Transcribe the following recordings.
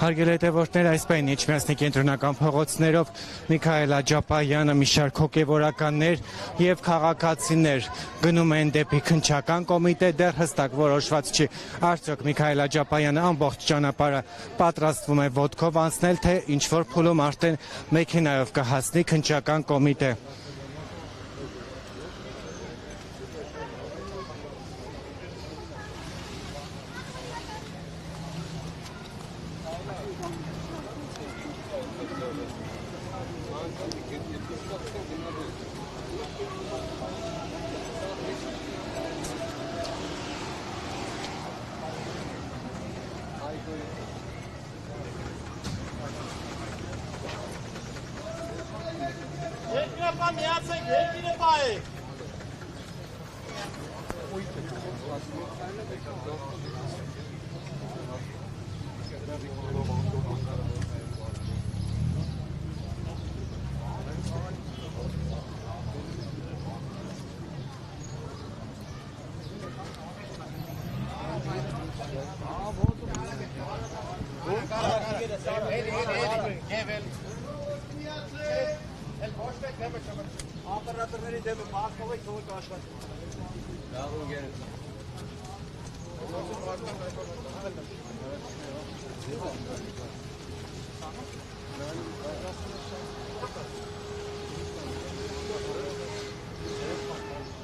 Հարգելի հետևորդներ, այսպես Իջմիածնի կենտրոնական փողոցներով Միքայել Աջապայանը, մի շարք հոգևորականներ եւ քաղաքացիներ գնում են դեպի քննչական կոմիտե, դեռ հստակ որոշված չի արդյոք Միքայել Աջապայանը ամբողջ ճանապարհը պատրաստվում է ոտքով անցնել, թե ինչ որ փուլում արդեն մեքենայով կհասնի քննչական կոմիտե։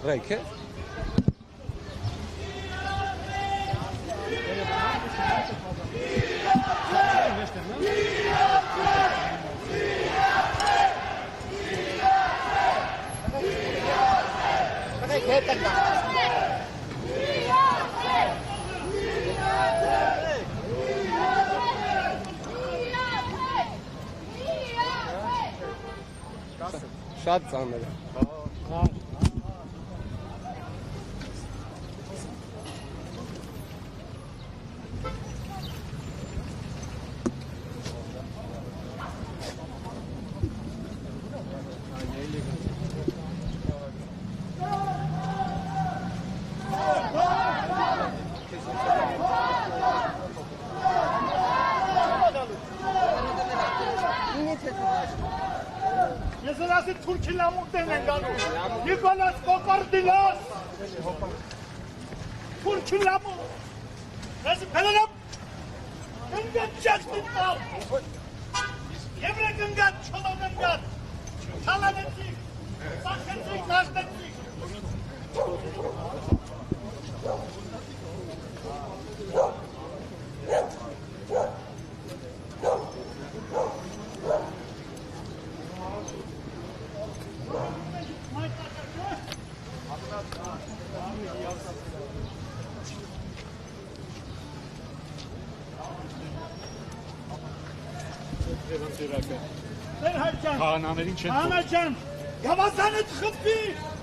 Rejke? Շատ ծանր է։ Ես ասի թուրքի լամուտեն են գանում, Նիկոլաս Կոկորդիլոս, թուրքի լամուտ, ես պելելով, ընգատ ճակտին տալ, եվրեք ընգատ, չոլով ընգատ, չալանեցիք, սախեցիք, նաշտեցիք, Հանաներին չեն Հանաջան, գավազանդ խպի,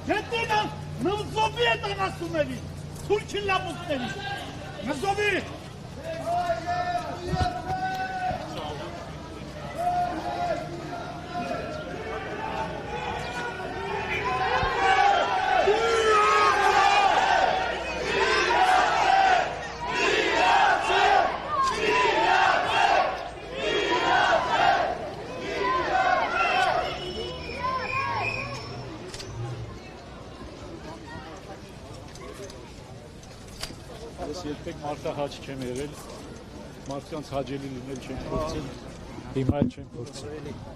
հետինը նվզովի է տանասումերի, թուրքի լամուտների, նվզովի։ Ես երբեք մարտահաճ չեմ եղել, մարդկանց հաճելի լինել չեմ փորձել, հիմա էլ չեմ փորձել։